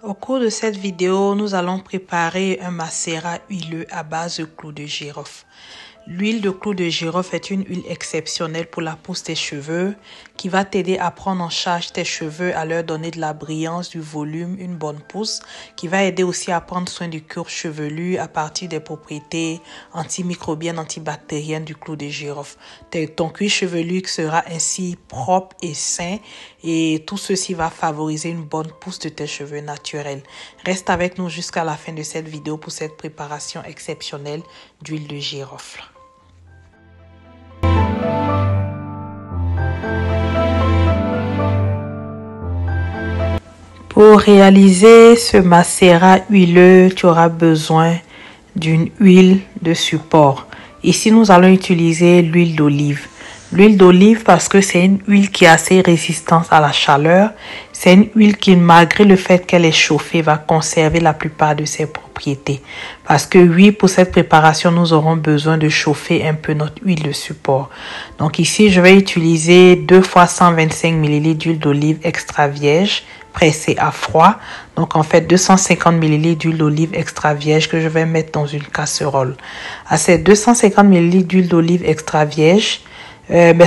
Au cours de cette vidéo, nous allons préparer un macérat huileux à base de clous de girofle. L'huile de clous de girofle est une huile exceptionnelle pour la pousse des cheveux qui va t'aider à prendre en charge tes cheveux, à leur donner de la brillance, du volume, une bonne pousse, qui va aider aussi à prendre soin du cuir chevelu à partir des propriétés antimicrobiennes, antibactériennes du clou de girofle. Ton cuir chevelu sera ainsi propre et sain et tout ceci va favoriser une bonne pousse de tes cheveux naturels. Reste avec nous jusqu'à la fin de cette vidéo pour cette préparation exceptionnelle d'huile de girofle. Pour réaliser ce macérat huileux, tu auras besoin d'une huile de support. Ici, nous allons utiliser l'huile d'olive. L'huile d'olive parce que c'est une huile qui est assez résistante à la chaleur. C'est une huile qui, malgré le fait qu'elle est chauffée, va conserver la plupart de ses propriétés. Parce que oui, pour cette préparation, nous aurons besoin de chauffer un peu notre huile de support. Donc ici, je vais utiliser 2 fois 125 ml d'huile d'olive extra vierge pressée à froid. Donc en fait 250 ml d'huile d'olive extra vierge que je vais mettre dans une casserole. À ces 250 ml d'huile d'olive extra vierge,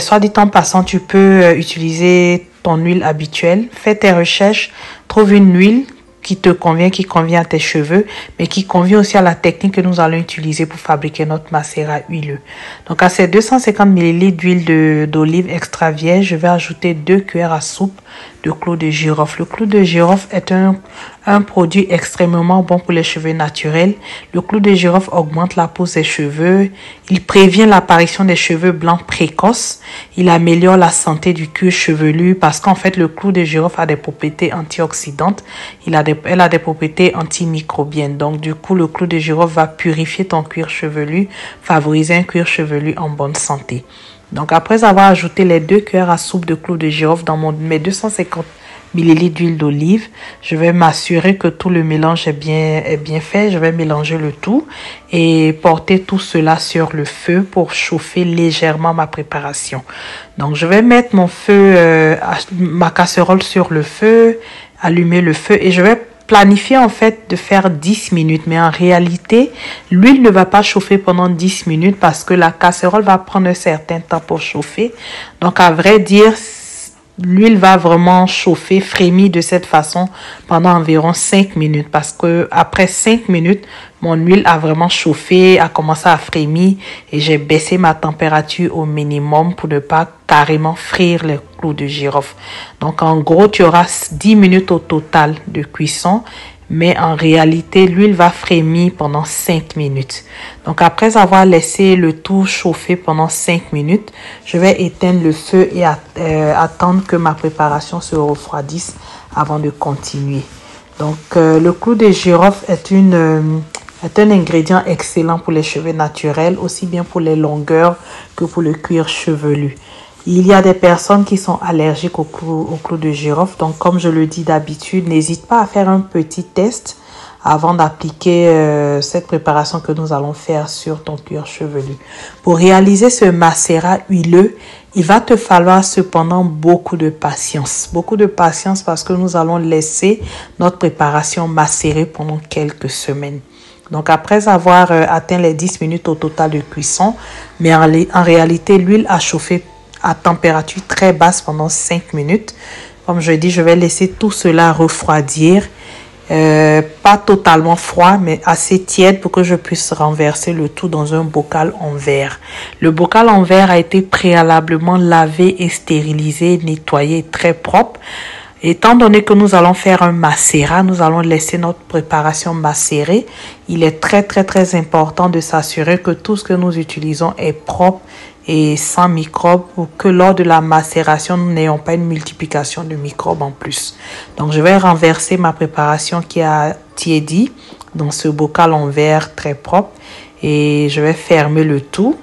soit dit en passant, tu peux utiliser ton huile habituelle. Fais tes recherches, trouve une huile qui te convient, qui convient à tes cheveux, mais qui convient aussi à la technique que nous allons utiliser pour fabriquer notre macérat huileux. Donc à ces 250 ml d'huile d'olive extra vierge, je vais ajouter 2 cuillères à soupe de clous de girofle. Le clou de girofle est un produit extrêmement bon pour les cheveux naturels. Le clou de girofle augmente la pousse des cheveux. Il prévient l'apparition des cheveux blancs précoces. Il améliore la santé du cuir chevelu parce qu'en fait, le clou de girofle a des propriétés antioxydantes. Elle a des propriétés antimicrobiennes. Donc, du coup, le clou de girofle va purifier ton cuir chevelu, favoriser un cuir chevelu en bonne santé. Donc, après avoir ajouté les 2 cuillères à soupe de clous de girofle dans mes 250 ml d'huile d'olive, je vais m'assurer que tout le mélange est bien fait. Je vais mélanger le tout et porter tout cela sur le feu pour chauffer légèrement ma préparation. Donc, je vais mettre ma casserole sur le feu, allumer le feu et je vais planifier en fait de faire 10 minutes. Mais en réalité, l'huile ne va pas chauffer pendant 10 minutes parce que la casserole va prendre un certain temps pour chauffer. Donc, à vrai dire, l'huile va vraiment chauffer, frémir de cette façon pendant environ 5 minutes. Parce que après 5 minutes, mon huile a vraiment chauffé, a commencé à frémir et j'ai baissé ma température au minimum pour ne pas carrément frire les clous de girofle. Donc en gros, tu auras 10 minutes au total de cuisson. Mais en réalité, l'huile va frémir pendant 5 minutes. Donc, après avoir laissé le tout chauffer pendant 5 minutes, je vais éteindre le feu et attendre que ma préparation se refroidisse avant de continuer. Donc, le clou de girofle est un ingrédient excellent pour les cheveux naturels, aussi bien pour les longueurs que pour le cuir chevelu. Il y a des personnes qui sont allergiques au clou de girofle. Donc, comme je le dis d'habitude, n'hésite pas à faire un petit test avant d'appliquer cette préparation que nous allons faire sur ton cuir chevelu. Pour réaliser ce macérat huileux, il va te falloir cependant beaucoup de patience. Beaucoup de patience parce que nous allons laisser notre préparation macérer pendant quelques semaines. Donc, après avoir atteint les 10 minutes au total de cuisson, mais en réalité, l'huile a chauffé à température très basse pendant 5 minutes. Comme je dis, je vais laisser tout cela refroidir. Pas totalement froid, mais assez tiède pour que je puisse renverser le tout dans un bocal en verre. Le bocal en verre a été préalablement lavé et stérilisé, nettoyé, très propre. Étant donné que nous allons faire un macérat, nous allons laisser notre préparation macérer. Il est très important de s'assurer que tout ce que nous utilisons est propre et sans microbes pour que lors de la macération, nous n'ayons pas une multiplication de microbes en plus. Donc, je vais renverser ma préparation qui a tiédi dans ce bocal en verre très propre et je vais fermer le tout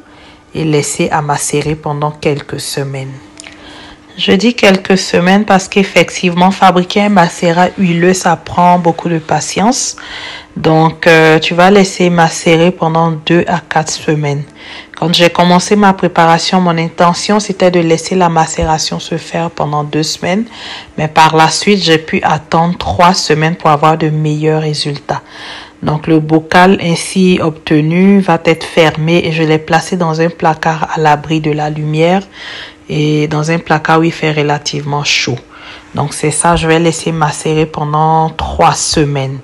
et laisser à macérer pendant quelques semaines. Je dis quelques semaines parce qu'effectivement, fabriquer un macérat huileux, ça prend beaucoup de patience. Donc, tu vas laisser macérer pendant 2 à 4 semaines. Quand j'ai commencé ma préparation, mon intention c'était de laisser la macération se faire pendant 2 semaines. Mais par la suite, j'ai pu attendre 3 semaines pour avoir de meilleurs résultats. Donc le bocal ainsi obtenu va être fermé et je l'ai placé dans un placard à l'abri de la lumière et dans un placard où il fait relativement chaud. Donc c'est ça, je vais laisser macérer pendant 3 semaines.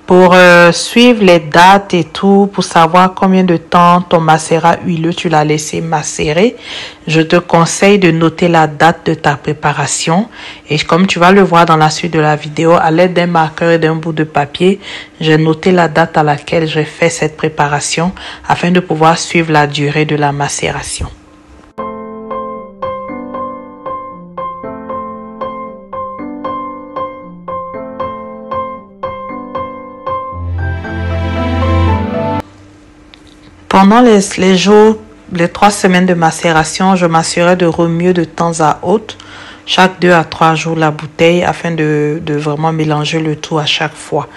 Pour suivre les dates et tout, pour savoir combien de temps ton macérat huileux tu l'as laissé macérer, je te conseille de noter la date de ta préparation. Et comme tu vas le voir dans la suite de la vidéo, à l'aide d'un marqueur et d'un bout de papier, j'ai noté la date à laquelle j'ai fait cette préparation afin de pouvoir suivre la durée de la macération. Pendant les jours, les 3 semaines de macération, je m'assurais de remuer de temps à autre, chaque 2 à 3 jours la bouteille afin de vraiment mélanger le tout à chaque fois.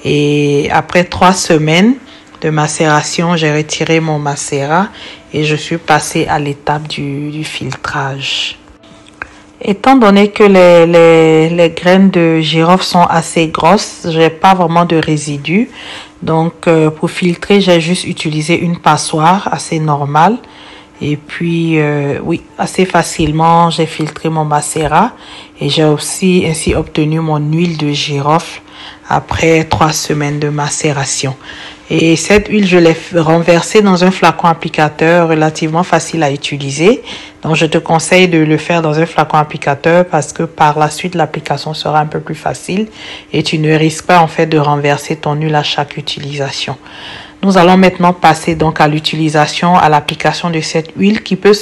Et après 3 semaines de macération, j'ai retiré mon macérat et je suis passée à l'étape du filtrage. Étant donné que les graines de girofle sont assez grosses, j'ai pas vraiment de résidus. Donc, pour filtrer, j'ai juste utilisé une passoire assez normale. Et puis, oui, assez facilement, j'ai filtré mon macérat. Et j'ai aussi ainsi obtenu mon huile de girofle après 3 semaines de macération. Et cette huile, je l'ai renversée dans un flacon applicateur relativement facile à utiliser. Donc, je te conseille de le faire dans un flacon applicateur parce que par la suite, l'application sera un peu plus facile et tu ne risques pas en fait de renverser ton huile à chaque utilisation. Nous allons maintenant passer donc à l'utilisation, à l'application de cette huile qui peut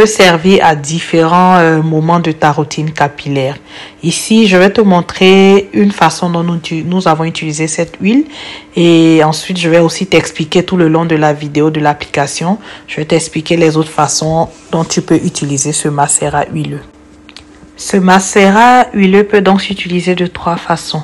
servir à différents moments de ta routine capillaire. Ici, je vais te montrer une façon dont nous avons utilisé cette huile et ensuite, je vais aussi t'expliquer tout le long de la vidéo de l'application. Je vais t'expliquer les autres façons dont tu peux utiliser ce macérat huileux. Ce macérat huileux peut donc s'utiliser de 3 façons.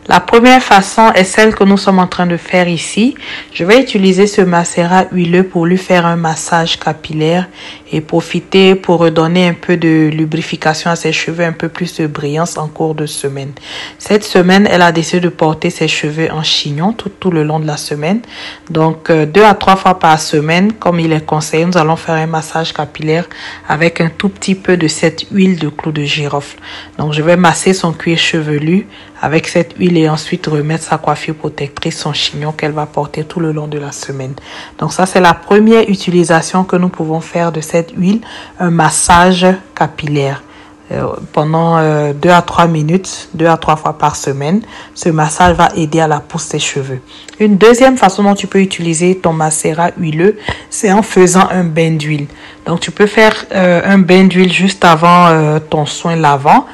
La première façon est celle que nous sommes en train de faire ici. Je vais utiliser ce macérat huileux pour lui faire un massage capillaire et profiter pour redonner un peu de lubrification à ses cheveux, un peu plus de brillance en cours de semaine. Cette semaine, elle a décidé de porter ses cheveux en chignon tout le long de la semaine. Donc, 2 à 3 fois par semaine, comme il est conseillé, nous allons faire un massage capillaire avec un tout petit peu de cette huile de clou de girofle. Donc, je vais masser son cuir chevelu avec cette huile et ensuite remettre sa coiffure protectrice, son chignon qu'elle va porter tout le long de la semaine. Donc ça, c'est la première utilisation que nous pouvons faire de cette huile, un massage capillaire. Pendant 2 à 3 minutes, 2 à 3 fois par semaine, ce massage va aider à la pousse des cheveux. Une deuxième façon dont tu peux utiliser ton macérat huileux, c'est en faisant un bain d'huile. Donc tu peux faire un bain d'huile juste avant ton soin lavant.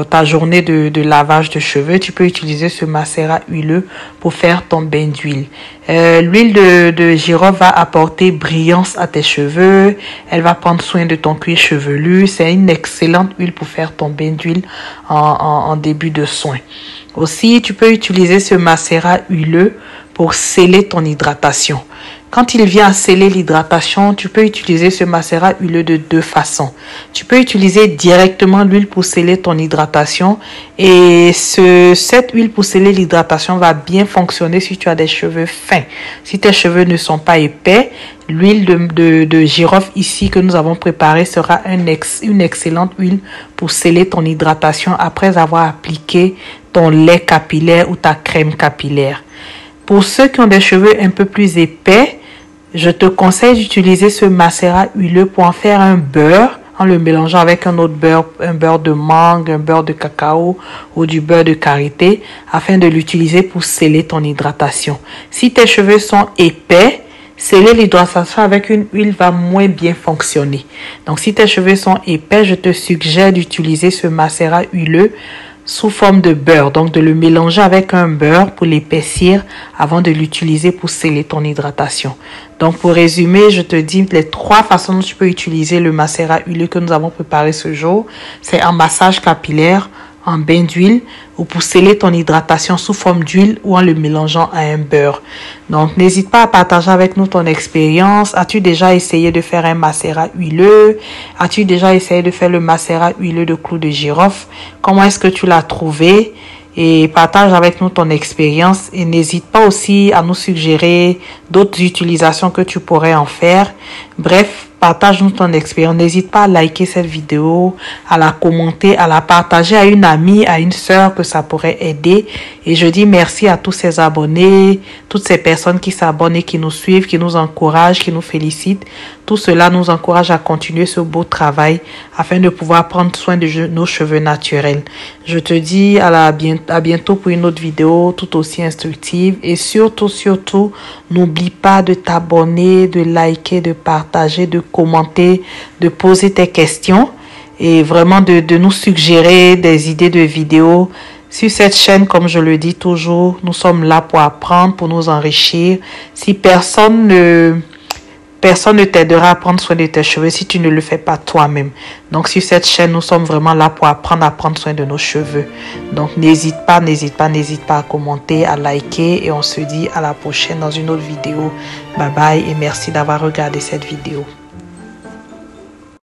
Ta journée de lavage de cheveux, tu peux utiliser ce macérat huileux pour faire ton bain d'huile. L'huile de girofle va apporter brillance à tes cheveux. Elle va prendre soin de ton cuir chevelu. C'est une excellente huile pour faire ton bain d'huile en début de soin. Aussi, tu peux utiliser ce macérat huileux pour sceller ton hydratation. Quand il vient à sceller l'hydratation, tu peux utiliser ce macérat huileux de 2 façons. Tu peux utiliser directement l'huile pour sceller ton hydratation et cette huile pour sceller l'hydratation va bien fonctionner si tu as des cheveux fins. Si tes cheveux ne sont pas épais, l'huile de girofle ici que nous avons préparée sera une excellente huile pour sceller ton hydratation après avoir appliqué ton lait capillaire ou ta crème capillaire. Pour ceux qui ont des cheveux un peu plus épais, je te conseille d'utiliser ce macérat huileux pour en faire un beurre en le mélangeant avec un autre beurre, un beurre de mangue, un beurre de cacao ou du beurre de karité afin de l'utiliser pour sceller ton hydratation. Si tes cheveux sont épais, sceller l'hydratation avec une huile va moins bien fonctionner. Donc si tes cheveux sont épais, je te suggère d'utiliser ce macérat huileux sous forme de beurre, donc de le mélanger avec un beurre pour l'épaissir avant de l'utiliser pour sceller ton hydratation. Donc pour résumer, je te dis les 3 façons dont tu peux utiliser le macérat huileux que nous avons préparé ce jour. C'est en massage capillaire, en bain d'huile ou pour sceller ton hydratation sous forme d'huile ou en le mélangeant à un beurre. Donc, n'hésite pas à partager avec nous ton expérience. As-tu déjà essayé de faire un macérat huileux? As-tu déjà essayé de faire le macérat huileux de clous de girofle? Comment est-ce que tu l'as trouvé? Et partage avec nous ton expérience et n'hésite pas aussi à nous suggérer d'autres utilisations que tu pourrais en faire. Bref, partage-nous ton expérience. N'hésite pas à liker cette vidéo, à la commenter, à la partager à une amie, à une sœur que ça pourrait aider. Et je dis merci à tous ces abonnés, toutes ces personnes qui s'abonnent et qui nous suivent, qui nous encouragent, qui nous félicitent. Tout cela nous encourage à continuer ce beau travail afin de pouvoir prendre soin de nos cheveux naturels. Je te dis à bientôt pour une autre vidéo tout aussi instructive. Et surtout, n'oublie pas de t'abonner, de liker, de partager, de commenter, de poser tes questions et vraiment de nous suggérer des idées de vidéos. Sur cette chaîne, comme je le dis toujours, nous sommes là pour apprendre, pour nous enrichir. Si personne ne t'aidera à prendre soin de tes cheveux si tu ne le fais pas toi-même. Donc, sur cette chaîne, nous sommes vraiment là pour apprendre à prendre soin de nos cheveux. Donc, n'hésite pas à commenter, à liker et on se dit à la prochaine dans une autre vidéo. Bye bye et merci d'avoir regardé cette vidéo.